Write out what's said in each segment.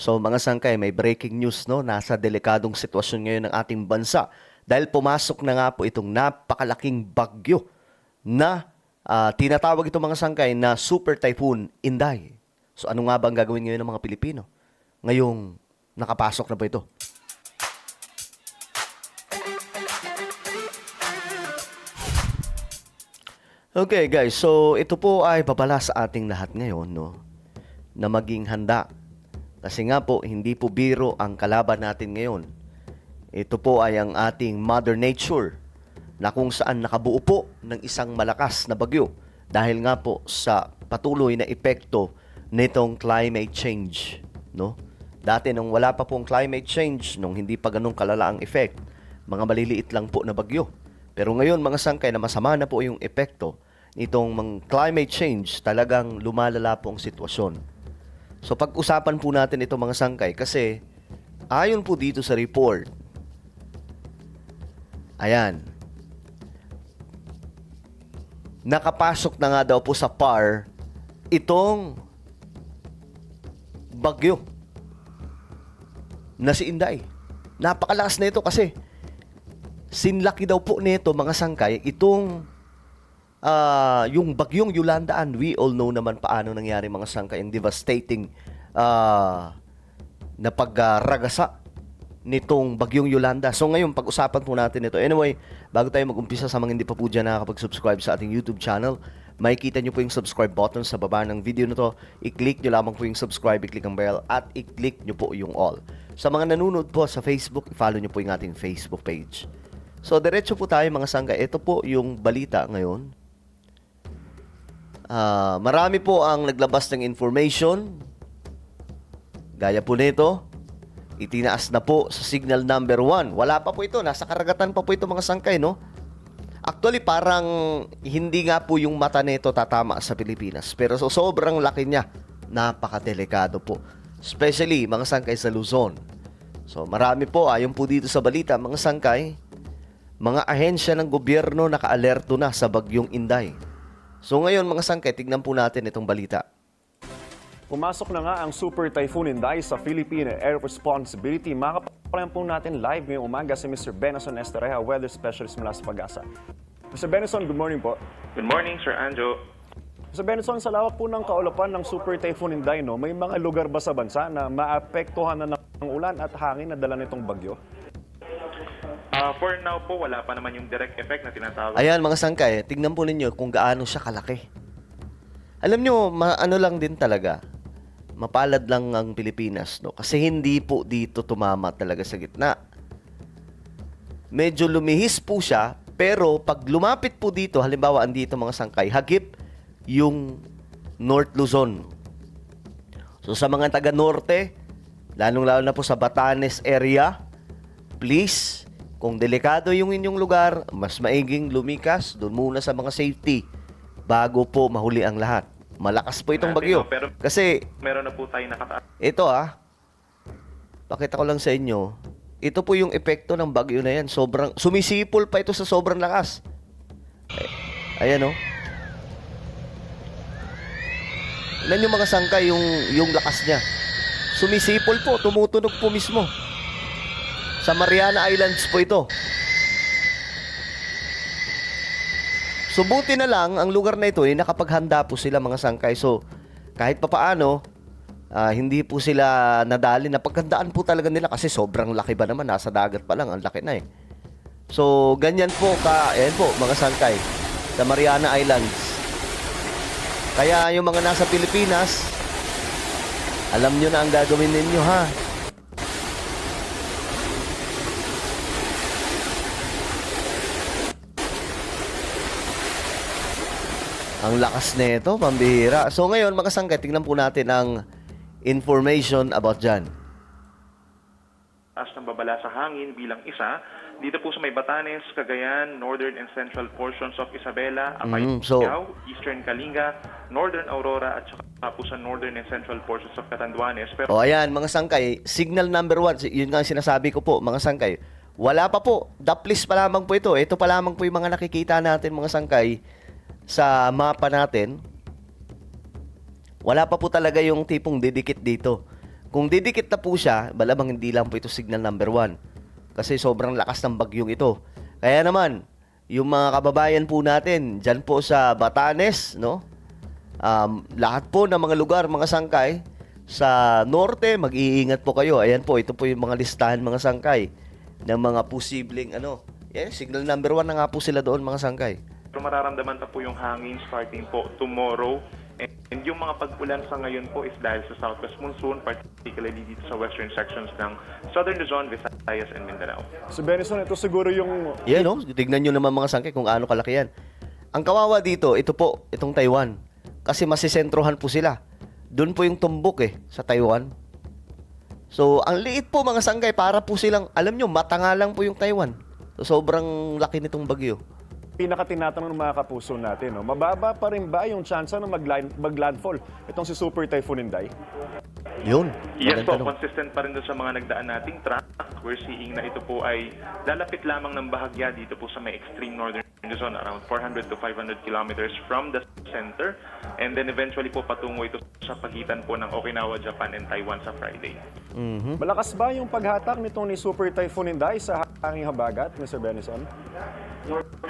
So mga sangkay, may breaking news, no? Nasa delikadong sitwasyon ngayon ng ating bansa dahil pumasok na nga po itong napakalaking bagyo na tinatawag ito mga sangkay na Super Typhoon Inday. So ano nga ba ang gagawin ngayon ng mga Pilipino? Ngayong nakapasok na ba ito? Okay guys, so ito po ay babala sa ating lahat ngayon, no? Na maging handa. Kasi nga po, hindi po biro ang kalaban natin ngayon. Ito po ay ang ating Mother Nature na kung saan nakabuo po ng isang malakas na bagyo dahil nga po sa patuloy na epekto nitong climate change, no? Dati nung wala pa pong climate change, nung hindi pa ganun kalala ang effect, mga maliliit lang po na bagyo. Pero ngayon mga sangkay na masama na po yung epekto nitong climate change, talagang lumalala po ang sitwasyon. So pag-usapan po natin ito mga sangkay kasi ayon po dito sa report, ayan, nakapasok na nga daw po sa PAR itong bagyo na si Inday. Napakalakas na ito kasi sinlaki daw po nito mga sangkay itong yung bagyong Yolanda, and we all know naman paano nangyari mga sangkay, yung devastating na pagragasa nitong bagyong Yolanda. So ngayon, pag-usapan po natin ito. Anyway, bago tayo mag-umpisa, sa mga hindi pa po dyan nakakapag-subscribe sa ating YouTube channel, makikita nyo po yung subscribe button sa baba ng video na to. I-click nyo lamang po yung subscribe, i-click ang bell, at i-click nyo po yung all. Sa mga nanonood po sa Facebook, i-follow nyo po yung ating Facebook page. So, diretso po tayo mga sangkay. Ito po yung balita ngayon. Marami po ang naglabas ng information. Gaya po nito, itinaas na po sa signal number 1. Wala pa po ito, nasa karagatan pa po ito mga sangkay, no? Actually, parang hindi nga po yung mata nito tatama sa Pilipinas. Pero so, sobrang laki niya. Napakadelikado po. Especially mga sangkay sa Luzon. So marami po, ayon po dito sa balita, mga sangkay, mga ahensya ng gobyerno naka-alerto na sa bagyong Inday. So ngayon mga sangkay, tignan po natin itong balita. Pumasok na nga ang Super Typhoon Inday sa Philippine Air Responsibility. Makapalayan po natin live ngayong umaga si Mr. Benson Estereja, Weather Specialist mula sa Pag-asa. Mr. Benson, good morning po. Good morning, Sir Anjo. Mr. Benson, sa lawak po ng kaulapan ng Super Typhoon Inday, no, may mga lugar ba sa bansa na maapektuhan na ng ulan at hangin na dala nitong bagyo? For now po, wala pa naman yung direct effect na tinatawag. Ayan mga sangkay, tignan po ninyo kung gaano siya kalaki. Alam nyo, ano lang din talaga, mapalad lang ang Pilipinas, no? Kasi hindi po dito tumama talaga sa gitna. Medyo lumihis po siya, pero pag lumapit po dito, halimbawa andito mga sangkay, hagip yung North Luzon. So sa mga taga-norte, lalong-lalo na po sa Batanes area, please, kung delikado yung inyong lugar, mas maiging lumikas doon muna sa mga safety bago po mahuli ang lahat. Malakas po itong bagyo. Pero Kasi meron na po tayo nakataas. ito pakita ko lang sa inyo. Ito po yung epekto ng bagyo na yan. Sobrang, sumisipol pa ito sa sobrang lakas. Ayan oh. Ilan yung mga sangkay yung lakas niya. Sumisipol po, tumutunog po mismo. Sa Mariana Islands po ito. So buti na lang, ang lugar na ito nakapaghanda po sila mga sangkay. So kahit papaano, hindi po sila nadali. Napaghandaan po talaga nila kasi sobrang laki ba naman. Nasa dagat pa lang, ang laki na eh. So ganyan po ayan po mga sangkay sa Mariana Islands. Kaya yung mga nasa Pilipinas, alam nyo na ang gagawin ninyo ha. Ang lakas nito, pambihira. So ngayon, mga sangkay, tingnan po natin ang information about dyan. Taas ng babala sa hangin bilang isa. Dito po sa may Batanes, Cagayan, northern and central portions of Isabela, Apayao, eastern Kalinga, northern Aurora, at saka po sa northern and central portions of Catanduanes. Pero Ayan, mga sangkay, signal number 1, yun nga sinasabi ko po, mga sangkay. Wala pa po, daplis pa lamang po ito. Ito pa lamang po yung mga nakikita natin, mga sangkay, sa mapa natin. Wala pa po talaga yung tipong didikit dito. Kung didikit na po siya, malamang hindi lang po ito signal number 1. Kasi sobrang lakas ng bagyong ito. Kaya naman, yung mga kababayan po natin, dyan po sa Batanes, no? Lahat po ng mga lugar, mga sangkay, sa norte, mag-iingat po kayo. Ayan po, ito po yung mga listahan, mga sangkay, ng mga posibleng, signal number 1 na nga po sila doon, mga sangkay. Pero mararamdaman pa po yung hangin starting po tomorrow. And yung mga pag-ulan sa ngayon po is dahil sa southwest monsoon, particularly dito sa western sections ng Southern Luzon, Visayas, and Mindanao. So Benison, ito siguro yung... Yan, no? Tignan nyo naman mga sangkay kung ano kalaki yan. Ang kawawa dito, ito po, itong Taiwan. Kasi masisentrohan po sila. Doon po yung tumbok sa Taiwan. So, ang liit po mga sangkay, para po silang, alam nyo, matanga lang po yung Taiwan. So, sobrang laki nitong bagyo. Pinakatinatanong ng mga kapuso natin, no? Mababa pa rin ba yung chance na mag-landfall itong si Super Typhoon Inday? Yun. Yes po, Magandang tanong. consistent pa rin doon sa mga nagdaan nating track. We're seeing na ito po ay lalapit lamang ng bahagya dito po sa may extreme northern Luzon, around 400 to 500 kilometers from the center. And then eventually po patungo ito sa pagitan po ng Okinawa, Japan, and Taiwan sa Friday. Malakas ba yung paghatak nitong ni Super Typhoon Inday sa hanging habagat, Mr. Benison?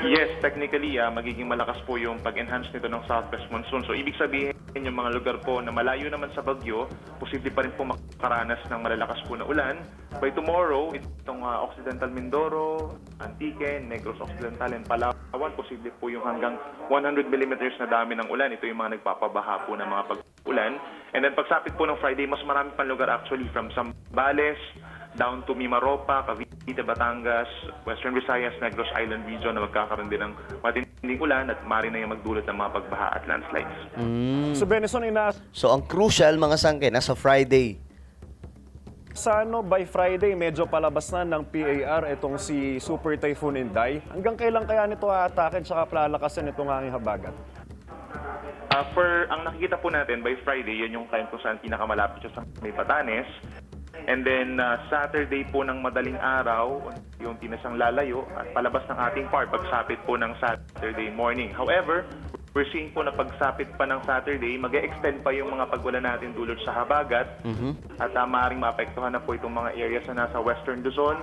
Yes, technically, magiging malakas po yung pag-enhance nito ng southwest monsoon. So, ibig sabihin, yung mga lugar po na malayo naman sa bagyo, posible pa rin po makaranas ng malalakas po na ulan. By tomorrow, itong Occidental Mindoro, Antique, Negros Occidental, and Palawan, posible po yung hanggang 100 millimeters na dami ng ulan. Ito yung mga nagpapabaha po ng mga pag-ulan. And then, pagsapit po ng Friday, mas marami pang lugar actually from Zambales, down to Mimaropa, Cavite, Batangas, Western Visayas, Negros Island region na magkakaroon din ng matinding ulan at maaari na yung magdulot ng mga pagbaha at landslides. So Benison, So, ang crucial mga sangkay, nasa Friday. by Friday, medyo palabas na ng PAR itong si Super Typhoon Inday. Hanggang kailan kaya nito aatakin tsaka palakasin itong hanging habagat? Ang nakikita po natin by Friday, yun yung time kung saan pinakamalapit siya sa may Batanes. And then Saturday po ng madaling araw, yung tinasang lalayo at palabas ng ating PAR pagsapit po ng Saturday morning. However, we're seeing po na pagsapit pa ng Saturday, mag-extend pa yung mga pag-ulan natin dulot sa habagat at maaaring maapektuhan na po itong mga areas na nasa Western Luzon,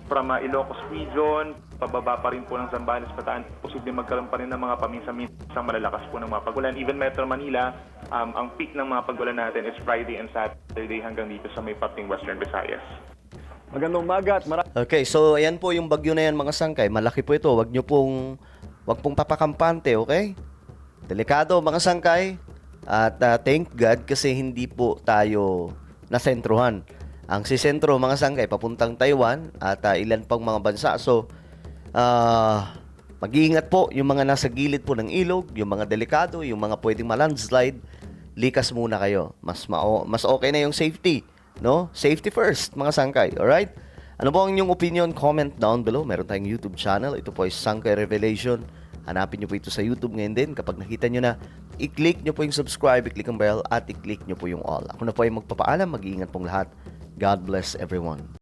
from Ilocos region, pababa pa rin po ng Zambales, Bataan, posible magkaroon pa rin ng mga paminsan-minsang malalakas po ng mga pag-ulan. Even Metro Manila, ang peak ng mga pag-ulan natin is Friday and Saturday hanggang dito sa may pating Western Visayas. Magandang umaga at Okay, so ayan po yung bagyo na yan mga sangkay. Malaki po ito. Wag pong papakampante, okay? Delikado mga sangkay. At thank God kasi hindi po tayo nasentruhan. Ang sisentro mga sangkay papuntang Taiwan at ilan pang mga bansa. So, mag-iingat po yung mga nasa gilid po ng ilog, yung mga delikado, yung mga pwedeng ma-landslide. Likas muna kayo. Mas okay na yung safety, no? Safety first, mga sangkay. Alright? Ano po ang inyong opinion? Comment down below. Meron tayong YouTube channel. Ito po ay Sangkay Revelation. Hanapin nyo po ito sa YouTube ngayon din. Kapag nakita nyo na, i-click nyo po yung subscribe, i-click ang bell, at i-click nyo po yung all. Ako na po ay magpapaalam. Mag-iingat pong lahat. God bless everyone.